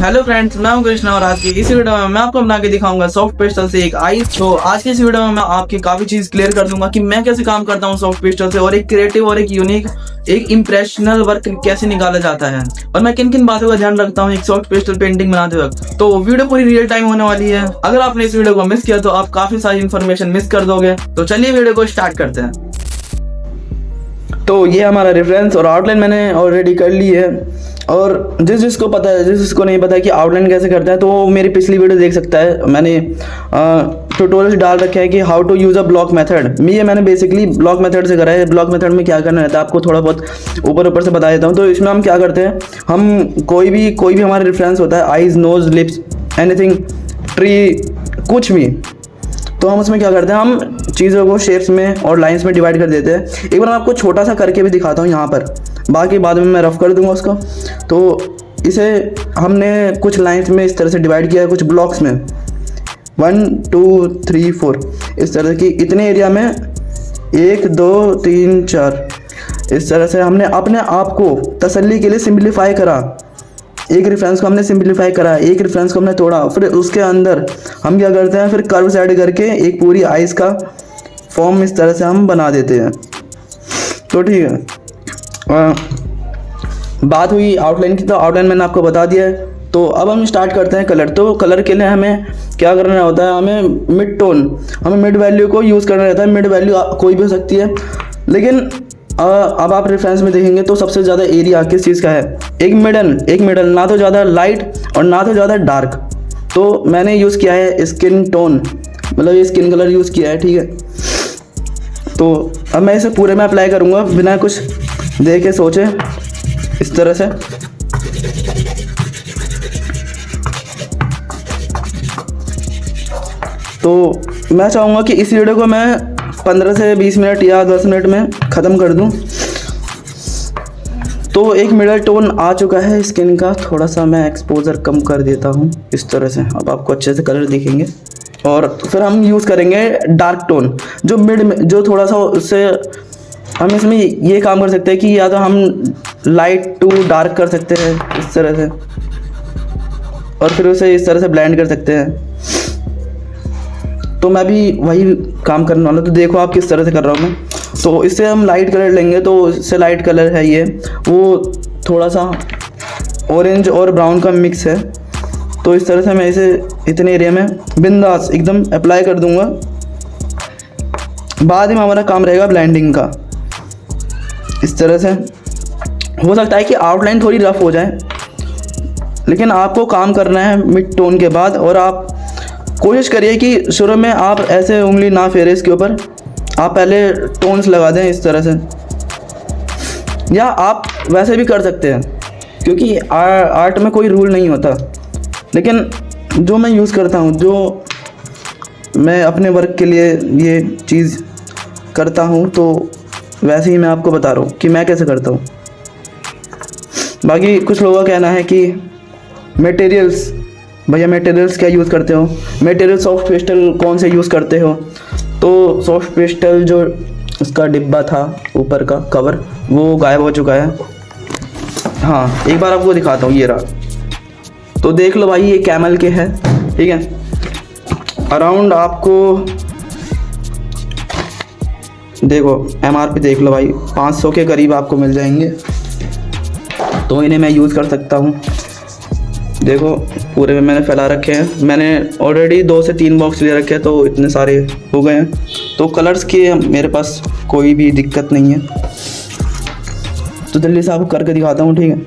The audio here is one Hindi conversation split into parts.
हेलो फ्रेंड्स, मैं हूं कृष्णा और आज की इस वीडियो में मैं आपको बना के दिखाऊंगा सॉफ्ट पेस्टल से एक आइस। तो आज की इस वीडियो में मैं आपकी काफी चीज क्लियर कर दूंगा कि मैं कैसे काम करता हूं सॉफ्ट पेस्टल से और एक क्रिएटिव और एक यूनिक एक इंप्रेशनल वर्क कैसे निकाला जाता है और मैं किन किन बातों का ध्यान रखता हूं एक सॉफ्ट पेस्टल पेंटिंग बनाते वक्त। तो वीडियो पूरी रियल टाइम होने वाली है। अगर आपने इस वीडियो को मिस किया तो आप काफी सारी इन्फॉर्मेशन मिस कर दोगे। तो चलिए वीडियो को स्टार्ट करते हैं। तो ये हमारा रेफरेंस और आउटलाइन मैंने ऑलरेडी कर ली है और जिसको पता है, जिसको नहीं पता है कि आउटलाइन कैसे करता है तो वो मेरी पिछली वीडियो देख सकता है। मैंने ट्यूटोरियल डाल रखे है कि how to use a block method. मैंने बेसिकली ब्लॉक मेथड से करा है। ब्लॉक मेथड में क्या करना रहता है आपको थोड़ा बहुत ऊपर से बता देता हूँ। तो इसमें हम क्या करते हैं, हम कोई भी हमारा रेफरेंस होता है, eyes, nose, lips, anything, tree, कुछ भी, तो हम उसमें क्या करते हैं, हम चीज़ों को शेप्स में और लाइंस में डिवाइड कर देते हैं। एक बार मैं आपको छोटा सा करके भी दिखाता हूँ यहाँ पर, बाकी बाद में मैं रफ कर दूंगा उसको। तो इसे हमने कुछ लाइंस में इस तरह से डिवाइड किया है, कुछ ब्लॉक्स में 1 2 3 4 इस तरह की, इतने एरिया में 1 2 3 4 इस तरह से हमने अपने आप को तसल्ली के लिए सिंप्लीफाई करा। एक रेफरेंस को हमने सिंप्लीफाई करा, एक रेफरेंस को हमने तोड़ा, फिर उसके अंदर हम क्या करते हैं, फिर कर्व्स ऐड करके एक पूरी आइस का फॉर्म इस तरह से हम बना देते हैं। तो ठीक है, बात हुई आउटलाइन की, तो आउटलाइन मैंने आपको बता दिया है। तो अब हम स्टार्ट करते हैं कलर। तो कलर के लिए हमें क्या करना होता है, हमें मिड टोन, हमें मिड वैल्यू को यूज़ करना रहता है। मिड वैल्यू कोई भी हो सकती है, लेकिन अब आप रेफरेंस में देखेंगे तो सबसे ज़्यादा एरिया किस चीज़ का है, एक मिडल, ना तो ज़्यादा लाइट और ना तो ज़्यादा डार्क। तो मैंने यूज़ किया है स्किन टोन, मतलब ये स्किन कलर यूज़ किया है, ठीक है। तो अब मैं इसे पूरे में अप्लाई करूँगा बिना कुछ देखे सोचे, इस तरह से। तो मैं चाहूँगा कि इस वीडियो को मैं 15 से 20 मिनट या 10 मिनट में ख़त्म कर दूं। तो एक मिडल टोन आ चुका है स्किन का, थोड़ा सा मैं एक्सपोजर कम कर देता हूं इस तरह से, अब आपको अच्छे से कलर दिखेंगे। और फिर हम यूज़ करेंगे डार्क टोन, जो मिड में, जो थोड़ा सा उससे हम इसमें ये काम कर सकते हैं कि या तो हम लाइट टू डार्क कर सकते हैं इस तरह से, और फिर उसे इस तरह से ब्लेंड कर सकते हैं। तो मैं भी वही काम करने वाला हूँ। तो देखो आप किस तरह से कर रहा हूँ मैं। तो इससे हम लाइट कलर लेंगे, तो इससे लाइट कलर है ये, वो थोड़ा सा ऑरेंज और ब्राउन का मिक्स है। तो इस तरह से मैं इसे इतने एरिया में बिंदास एकदम अप्लाई कर दूंगा। बाद में हमारा काम रहेगा ब्लेंडिंग का। इस तरह से हो सकता है कि आउटलाइन थोड़ी रफ हो जाए, लेकिन आपको काम करना है मिड टोन के बाद। और आप कोशिश करिए कि शुरू में आप ऐसे उंगली ना फेरे इसके ऊपर, आप पहले टोन्स लगा दें इस तरह से, या आप वैसे भी कर सकते हैं, क्योंकि आर्ट में कोई रूल नहीं होता। लेकिन जो मैं यूज़ करता हूँ, जो मैं अपने वर्क के लिए ये चीज़ करता हूँ, तो वैसे ही मैं आपको बता रहा हूँ कि मैं कैसे करता हूँ। बाकी कुछ लोगों का कहना है कि मटेरियल्स, भैया मटेरियल्स क्या यूज़ करते हो, मटेरियल सॉफ्ट पेस्टल कौन से यूज़ करते हो। तो सॉफ्ट पेस्टल जो उसका डिब्बा था ऊपर का कवर, वो गायब हो चुका है। हाँ, एक बार आपको दिखाता हूँ, ये रहा। तो देख लो भाई, ये कैमल के है, ठीक है। अराउंड आपको देखो MRP देख लो भाई, 500 के करीब आपको मिल जाएंगे। तो इन्हें मैं यूज़ कर सकता हूँ। देखो पूरे में मैंने फैला रखे हैं, मैंने ऑलरेडी 2 से 3 बॉक्स ले रखे हैं, तो इतने सारे हो गए हैं। तो कलर्स की मेरे पास कोई भी दिक्कत नहीं है। तो जल्दी से आपको करके दिखाता हूँ, ठीक है।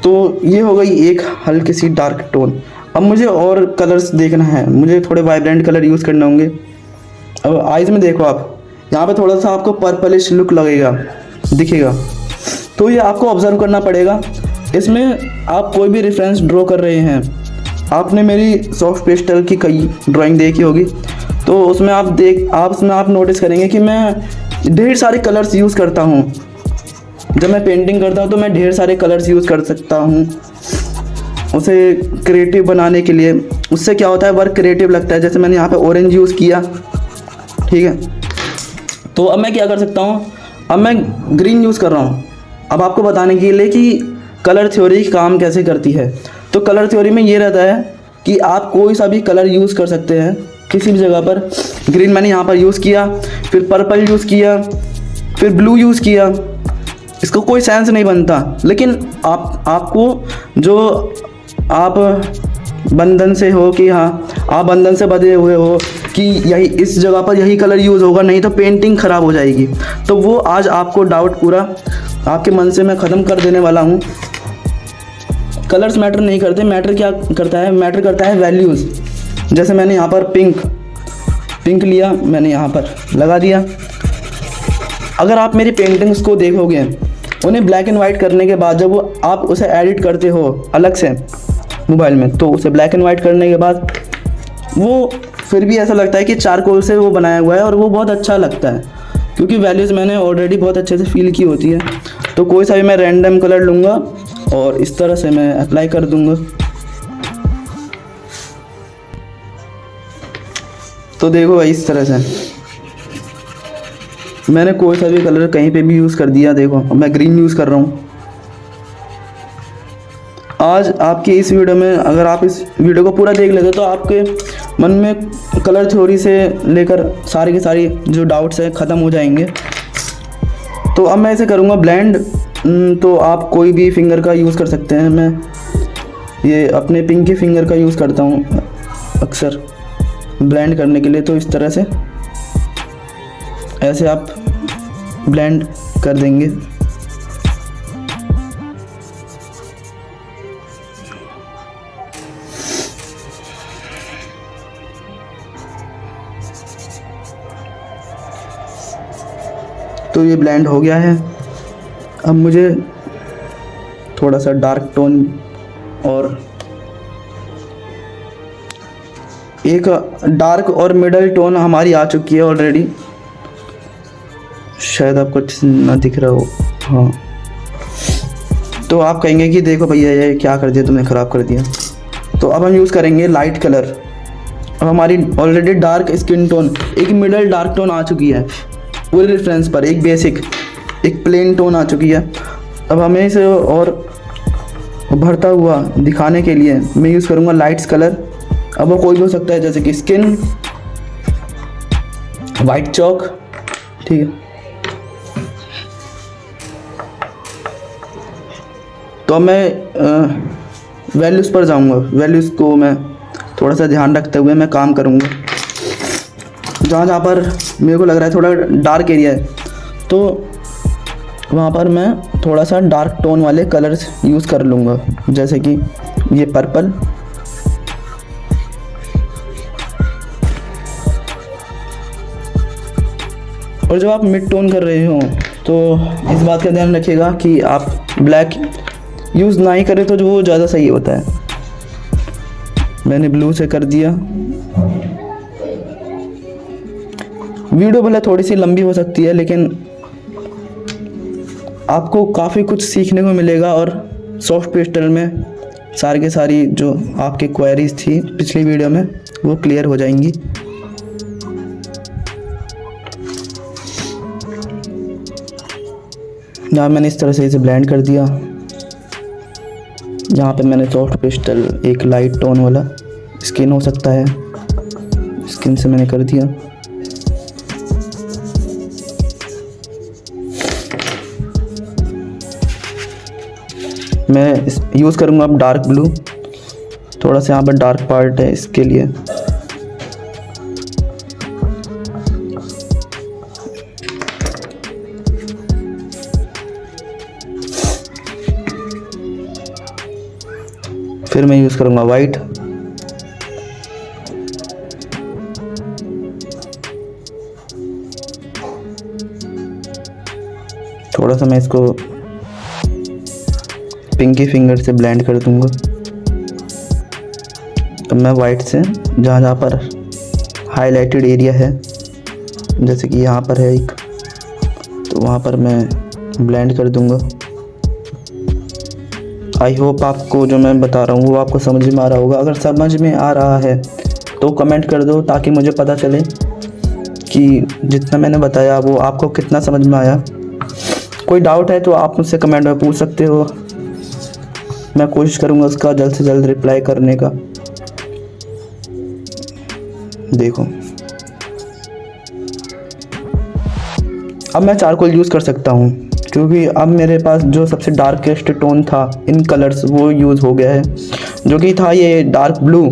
तो ये हो गई एक हल्की सी डार्क टोन। अब मुझे और कलर्स देखना है, मुझे थोड़े वाइब्रेंट कलर यूज़ करने होंगे। अब आइज़ में देखो आप, यहाँ पे थोड़ा सा आपको पर्पलिश लुक लगेगा, दिखेगा। तो ये आपको ऑब्जर्व करना पड़ेगा। इसमें आप कोई भी रेफरेंस ड्रॉ कर रहे हैं, आपने मेरी सॉफ्ट पेस्टल की कई ड्राइंग देखी होगी, तो उसमें आप नोटिस करेंगे कि मैं ढेर सारे कलर्स यूज़ करता हूँ। जब मैं पेंटिंग करता हूँ तो मैं ढेर सारे कलर्स यूज़ कर सकता हूँ उसे क्रिएटिव बनाने के लिए। उससे क्या होता है, वर्क क्रिएटिव लगता है। जैसे मैंने यहाँ पे ऑरेंज यूज़ किया, ठीक है। तो अब मैं क्या कर सकता हूँ, अब मैं ग्रीन यूज़ कर रहा हूँ। अब आपको बताने के लिए कि कलर थ्योरी काम कैसे करती है। तो कलर थ्योरी में ये रहता है कि आप कोई सा भी कलर यूज़ कर सकते हैं किसी भी जगह पर। ग्रीन मैंने यहाँ पर यूज़ किया, फिर पर्पल यूज़ किया, फिर ब्लू यूज़ किया, इसको कोई सेंस नहीं बनता। लेकिन आपको जो आप बंधन से हो कि हाँ आप बंधन से बंधे हुए हो कि यही इस जगह पर यही कलर यूज़ होगा, नहीं तो पेंटिंग ख़राब हो जाएगी। तो वो आज आपको डाउट पूरा आपके मन से मैं ख़त्म कर देने वाला हूँ। कलर्स मैटर नहीं करते, मैटर क्या करता है, मैटर करता है वैल्यूज़। जैसे मैंने यहाँ पर पिंक लिया, मैंने यहाँ पर लगा दिया। अगर आप मेरी पेंटिंग्स को देखोगे, उन्हें ब्लैक एंड वाइट करने के बाद जब वो आप उसे एडिट करते हो अलग से मोबाइल में, तो उसे ब्लैक एंड वाइट करने के बाद वो फिर भी ऐसा लगता है कि चारकोल से वो बनाया हुआ है, और वो बहुत अच्छा लगता है क्योंकि वैल्यूज़ मैंने ऑलरेडी बहुत अच्छे से फील की होती है। तो कोई सा भी मैं रैंडम कलर लूँगा और इस तरह से मैं अप्लाई कर दूँगा। तो देखो भाई, इस तरह से मैंने कोई सा भी कलर कहीं पे भी यूज़ कर दिया। देखो मैं ग्रीन यूज़ कर रहा हूँ। आज आपकी इस वीडियो में अगर आप इस वीडियो को पूरा देख लेते तो आपके मन में कलर थ्योरी से लेकर सारी की सारी जो डाउट्स हैं ख़त्म हो जाएंगे। तो अब मैं इसे करूँगा ब्लेंड। तो आप कोई भी फिंगर का यूज़ कर सकते हैं। मैं ये अपने पिंकी फिंगर का यूज़ करता हूँ अक्सर ब्लेंड करने के लिए। तो इस तरह से ऐसे आप ब्लेंड कर देंगे। तो ये ब्लेंड हो गया है। अब मुझे थोड़ा सा डार्क टोन और एक डार्क और मिडल टोन हमारी आ चुकी है ऑलरेडी। शायद आपको ना दिख रहा हो। हाँ, तो आप कहेंगे कि देखो भैया ये क्या कर दिया तुमने, ख़राब कर दिया। तो अब हम यूज़ करेंगे लाइट कलर। अब हमारी ऑलरेडी डार्क स्किन टोन, एक मिडल डार्क टोन आ चुकी है पूरे रेफरेंस पर, एक बेसिक एक प्लेन टोन आ चुकी है। अब हमें इसे और भरता हुआ दिखाने के लिए मैं यूज़ करूँगा लाइट्स कलर। अब वो कोई भी हो सकता है, जैसे कि स्किन, वाइट चॉक, ठीक है। तो अब मैं वैल्यूज़ पर जाऊँगा। वैल्यूज़ को मैं थोड़ा सा ध्यान रखते हुए मैं काम करूँगा। जहाँ पर मेरे को लग रहा है थोड़ा डार्क एरिया है, तो वहाँ पर मैं थोड़ा सा डार्क टोन वाले कलर्स यूज़ कर लूँगा, जैसे कि ये पर्पल, और जब आप मिड टोन कर रहे हो तो इस बात का ध्यान रखिएगा कि आप ब्लैक यूज़ ना ही करें, तो जो वो ज़्यादा सही होता है। मैंने ब्लू से कर दिया। वीडियो भले थोड़ी सी लंबी हो सकती है, लेकिन आपको काफ़ी कुछ सीखने को मिलेगा, और सॉफ्ट पेस्टल में सारी के सारी जो आपके क्वेरीज थी पिछली वीडियो में वो क्लियर हो जाएंगी। यहाँ मैंने इस तरह से इसे ब्लेंड कर दिया। यहाँ पे मैंने सॉफ्ट पेस्टल एक लाइट टोन वाला स्किन हो सकता है, स्किन से मैंने कर दिया। मैं यूज़ करूँगा अब डार्क ब्लू। थोड़ा सा यहाँ पर डार्क पार्ट है, इसके लिए फिर मैं यूज़ करूँगा वाइट। थोड़ा सा मैं इसको पिंकी फिंगर से ब्लेंड कर दूँगा। तो मैं वाइट से जहाँ जहाँ पर हाईलाइटेड एरिया है, जैसे कि यहाँ पर है एक, तो वहाँ पर मैं ब्लेंड कर दूँगा। आई होप आपको जो मैं बता रहा हूँ वो आपको समझ में आ रहा होगा। अगर समझ में आ रहा है तो कमेंट कर दो, ताकि मुझे पता चले कि जितना मैंने बताया वो आपको कितना समझ में आया। कोई डाउट है तो आप मुझसे कमेंट में पूछ सकते हो। मैं कोशिश करूँगा उसका जल्द से जल्द रिप्लाई करने का। देखो अब मैं चारकोल यूज़ कर सकता हूँ, क्योंकि अब मेरे पास जो सबसे डार्केस्ट टोन था इन कलर्स वो यूज़ हो गया है, जो कि था ये डार्क ब्लू।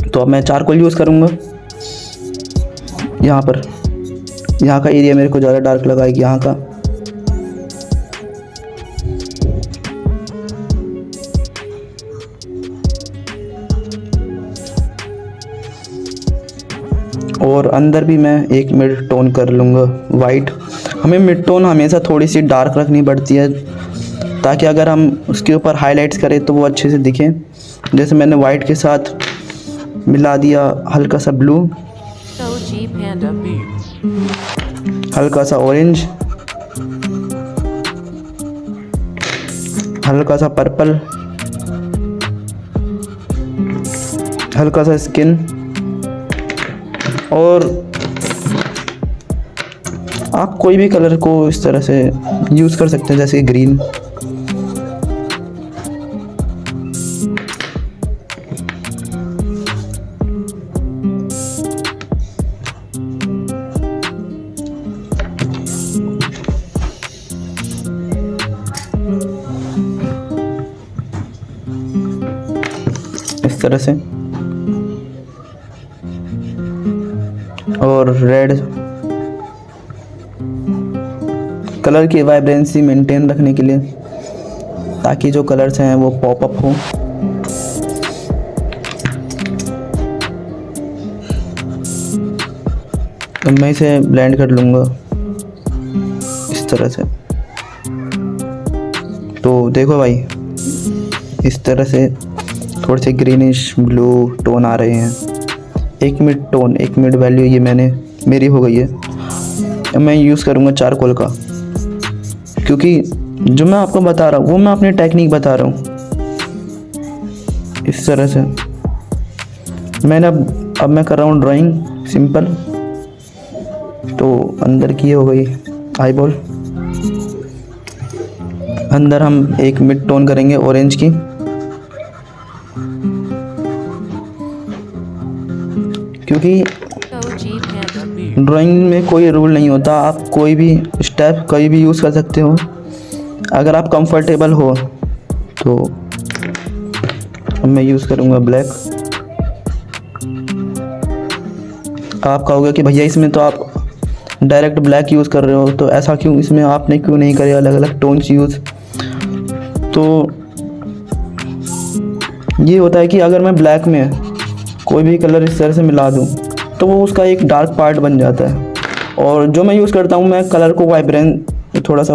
तो अब मैं चारकोल यूज़ करूँगा। यहाँ का एरिया मेरे को ज़्यादा डार्क लगाएगी यहाँ का। और अंदर भी मैं एक मिड टोन कर लूँगा वाइट। हमें मिड टोन हमेशा थोड़ी सी डार्क रखनी पड़ती है, ताकि अगर हम उसके ऊपर हाइलाइट्स करें तो वो अच्छे से दिखे। जैसे मैंने वाइट के साथ मिला दिया हल्का सा ब्लू, हल्का सा ऑरेंज, हल्का सा पर्पल, हल्का सा स्किन। और आप कोई भी कलर को इस तरह से यूज़ कर सकते हैं, जैसे ग्रीन। इस तरह से। और रेड कलर की वाइब्रेंसी मेंटेन रखने के लिए, ताकि जो कलर्स हैं वो पॉप अप हो। तो मैं इसे ब्लेंड कर लूँगा इस तरह से। तो देखो भाई, इस तरह से थोड़े से ग्रीनिश ब्लू टोन आ रहे हैं। एक मिड वैल्यू ये मेरी हो गई है। अब मैं यूज़ करूँगा चारकोल का, क्योंकि जो मैं आपको बता रहा हूँ वो मैं अपनी टेक्निक बता रहा हूँ। इस तरह से मैंने अब मैं कर रहा हूँ ड्राइंग सिंपल। तो अंदर की हो गई आई बॉल। अंदर हम एक मिड टोन करेंगे ऑरेंज की, क्योंकि ड्राइंग में कोई रूल नहीं होता। आप कोई भी स्टेप कहीं भी यूज़ कर सकते हो, अगर आप कंफर्टेबल हो तो। मैं यूज़ करूँगा ब्लैक। आप कहोगे कि भैया इसमें तो आप डायरेक्ट ब्लैक यूज़ कर रहे हो, तो ऐसा क्यों, इसमें आपने क्यों नहीं करे अलग अलग टोन्स यूज़? तो ये होता है कि अगर मैं ब्लैक में कोई भी कलर इस तरह से मिला दूँ तो वो उसका एक डार्क पार्ट बन जाता है। और जो मैं यूज़ करता हूँ, मैं कलर को वाइब्रेंट, थोड़ा सा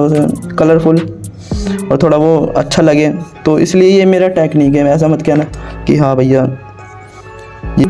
कलरफुल और थोड़ा वो अच्छा लगे, तो इसलिए ये मेरा टेक्निक है। ऐसा मत कहना कि हाँ भैया ये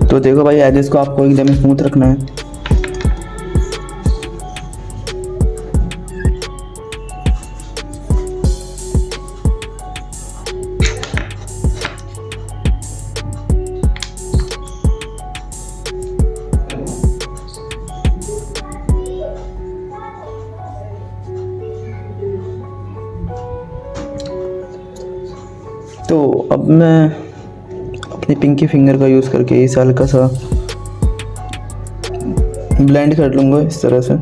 तो देखो भाई, एजेस को आपको एकदम स्मूथ रखना है। तो अब मैं अपनी पिंकी फिंगर का यूज़ करके इस हल्का सा ब्लेंड कर लूँगा इस तरह से।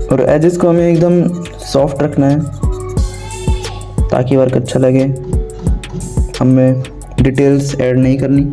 और एजेस को हमें एकदम सॉफ्ट रखना है ताकि वर्क अच्छा लगे। हमें डिटेल्स ऐड नहीं करनी।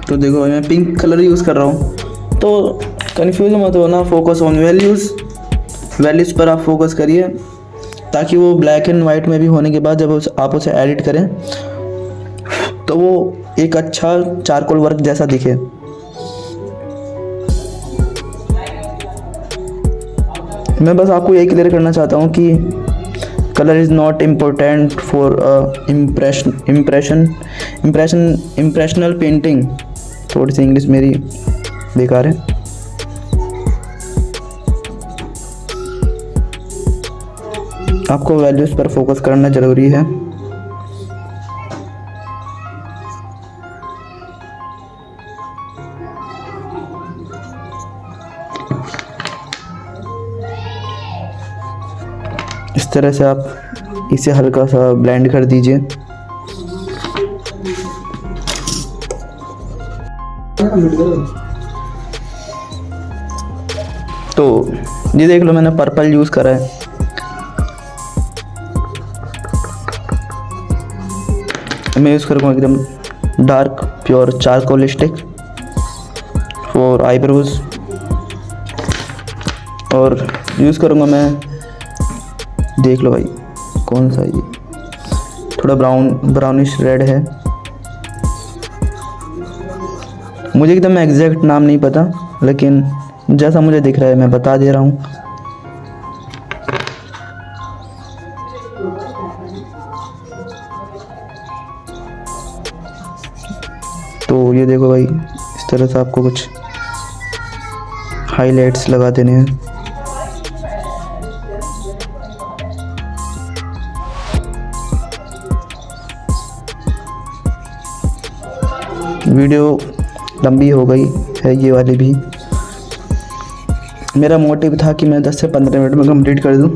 तो देखो भाई मैं पिंक कलर यूज़ कर रहा हूँ, तो कन्फ्यूज मत होना, फोकस ऑन वैल्यूज़ पर आप फोकस करिए, ताकि वो ब्लैक एंड वाइट में भी होने के बाद जब आप उसे एडिट करें तो वो एक अच्छा चारकोल वर्क जैसा दिखे। मैं बस आपको यही क्लियर करना चाहता हूँ कि colour is not important for impressional painting. थोड़ी सी इंग्लिश मेरी बेकार है। आपको वैल्यूज़ पर फोकस करना ज़रूरी है। इस तरह से आप इसे हल्का सा ब्लेंड कर दीजिए। तो ये देख लो मैंने पर्पल यूज़ करा है। मैं यूज़ करूँगा एकदम dark pure charcoal stick for eyebrows, और यूज़ करूँगा मैं, देख लो भाई कौन सा ये, थोड़ा ब्राउनिश रेड है। मुझे एकदम एग्जैक्ट नाम नहीं पता, लेकिन जैसा मुझे दिख रहा है मैं बता दे रहा हूँ। तो ये देखो भाई, इस तरह से आपको कुछ हाइलाइट्स लगा देने हैं। वीडियो लंबी हो गई है ये वाली भी। मेरा मोटिव था कि मैं 10 से 15 मिनट में कंप्लीट कर दूं,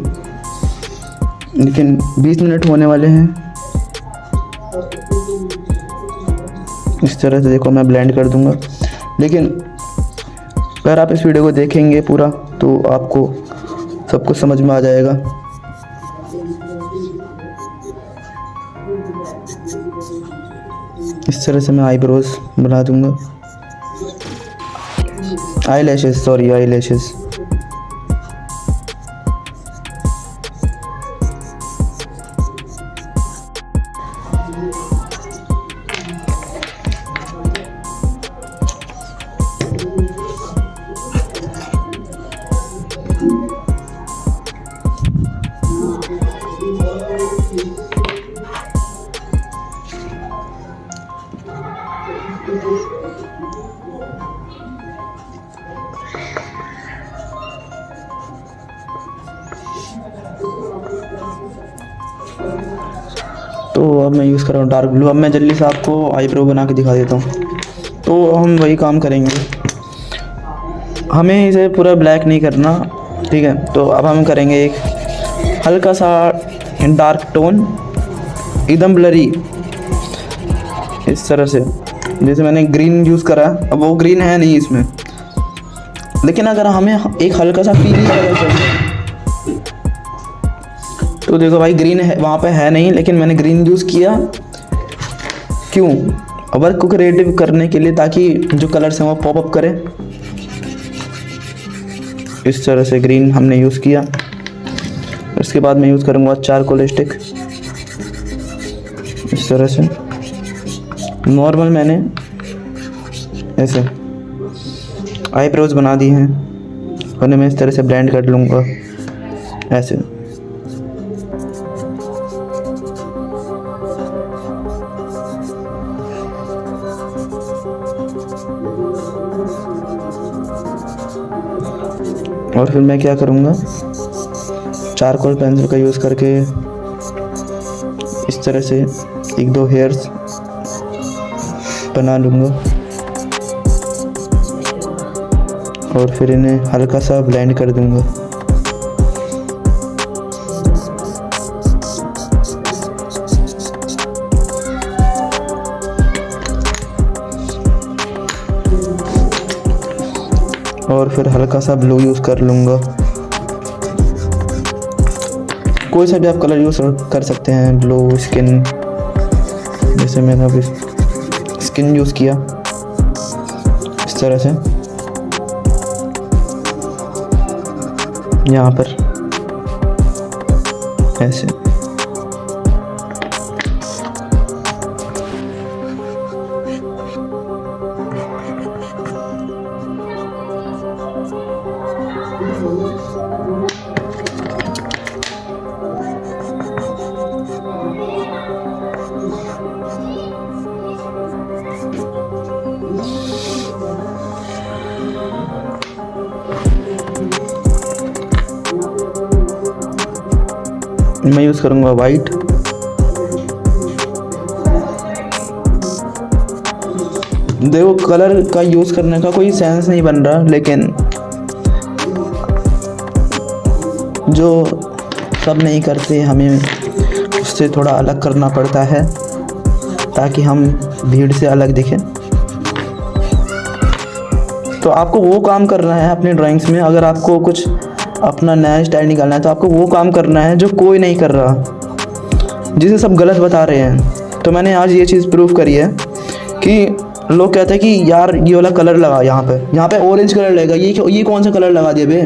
लेकिन 20 मिनट होने वाले हैं। इस तरह से देखो मैं ब्लेंड कर दूंगा, लेकिन अगर आप इस वीडियो को देखेंगे पूरा तो आपको सब कुछ समझ में आ जाएगा। इस तरह से मैं आईब्रोज बना दूंगा, आई लैशेस। तो अब मैं यूज़ कर रहा हूँ डार्क ब्लू। अब मैं जल्दी से आपको आईब्रो बना के दिखा देता हूँ। तो हम वही काम करेंगे, हमें इसे पूरा ब्लैक नहीं करना, ठीक है। तो अब हम करेंगे एक हल्का सा डार्क टोन, एकदम ब्लरी, इस तरह से। जैसे मैंने ग्रीन यूज़ करा, अब वो ग्रीन है नहीं इसमें, लेकिन अगर हमें एक हल्का सा पीली कलर चाहिए तो देखो भाई ग्रीन है वहाँ पे है नहीं, लेकिन मैंने ग्रीन यूज़ किया। क्यों? वर्क को क्रिएटिव करने के लिए, ताकि जो कलर्स हैं वो पॉप अप करें। इस तरह से ग्रीन हमने यूज़ किया। इसके बाद मैं यूज़ करूँगा चारकोल स्टिक। इस तरह से नॉर्मल मैंने ऐसे आईब्रोज बना दी हैं, उन्हें मैं इस तरह से ब्लेंड कर लूँगा ऐसे। और फिर मैं क्या करूँगा, चारकोल पेंसिल का यूज़ करके इस तरह से 1-2 हेयर्स बना लूँगा और फिर इन्हें हल्का सा ब्लेंड कर दूँगा। और फिर हल्का सा ब्लू यूज़ कर लूँगा। कोई सा भी आप कलर यूज़ कर सकते हैं, ब्लू स्किन, जैसे मैंने अभी स्किन यूज़ किया। इस तरह से यहाँ पर ऐसे। मैं यूज़ करूँगा वाइट। देखो कलर का यूज़ करने का कोई सेंस नहीं बन रहा, लेकिन जो सब नहीं करते हमें उससे थोड़ा अलग करना पड़ता है ताकि हम भीड़ से अलग दिखें। तो आपको वो काम करना है अपनी ड्राइंग्स में। अगर आपको कुछ अपना नया स्टाइल निकालना है तो आपको वो काम करना है जो कोई नहीं कर रहा, जिसे सब गलत बता रहे हैं। तो मैंने आज ये चीज़ प्रूव करी है कि लोग कहते हैं कि यार ये वाला कलर लगा, यहाँ पे ऑरेंज कलर लगेगा, ये कौन सा कलर लगा दिया बे।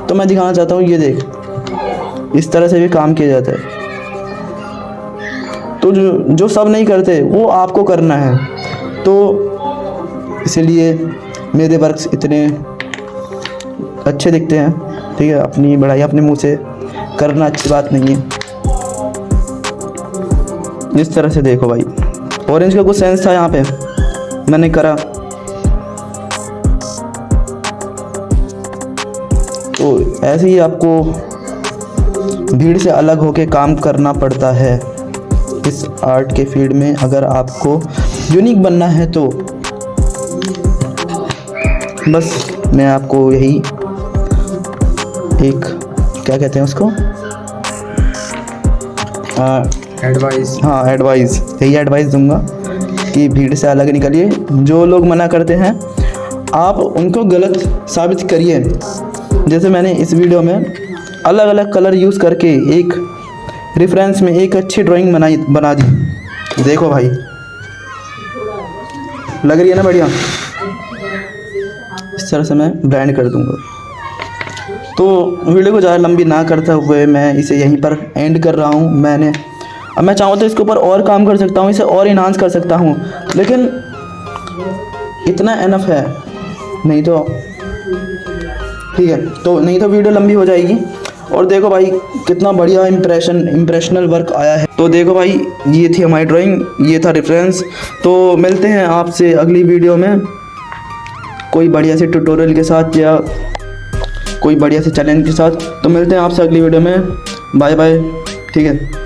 तो मैं दिखाना चाहता हूँ, ये देख, इस तरह से भी काम किया जाता है। तो जो सब नहीं करते वो आपको करना है। तो इसीलिए मेरे वर्क्स इतने अच्छे दिखते हैं, ठीक है। अपनी बढ़ाई अपने मुंह से करना अच्छी बात नहीं है। इस तरह से देखो भाई, ऑरेंज का कुछ सेंस था यहाँ पे, मैंने करा। तो ऐसे ही आपको भीड़ से अलग होके काम करना पड़ता है इस आर्ट के फील्ड में, अगर आपको यूनिक बनना है तो। बस मैं आपको यही एक, क्या कहते हैं उसको, एडवाइस, हाँ एडवाइस, यही एडवाइस दूंगा कि भीड़ से अलग निकलिए। जो लोग मना करते हैं आप उनको गलत साबित करिए। जैसे मैंने इस वीडियो में अलग अलग कलर यूज़ करके एक रेफरेंस में एक अच्छी ड्राइंग बना दी। देखो भाई, लग रही है ना बढ़िया। इस तरह से मैं ब्रांड कर दूंगा। तो वीडियो को ज़्यादा लंबी ना करते हुए मैं इसे यहीं पर एंड कर रहा हूँ। अब मैं चाहूँ तो इसके ऊपर और काम कर सकता हूँ, इसे और इन्हांस कर सकता हूँ, लेकिन इतना एनफ है। नहीं तो ठीक है, तो नहीं तो वीडियो लंबी हो जाएगी। और देखो भाई कितना बढ़िया इम्प्रेशनल वर्क आया है। तो देखो भाई, ये थी हमारी ड्राइंग, ये था रेफरेंस। तो मिलते हैं आपसे अगली वीडियो में कोई बढ़िया से ट्यूटोरियल के साथ या कोई बढ़िया से चैलेंज के साथ। तो मिलते हैं आपसे अगली वीडियो में। बाय बाय, ठीक है।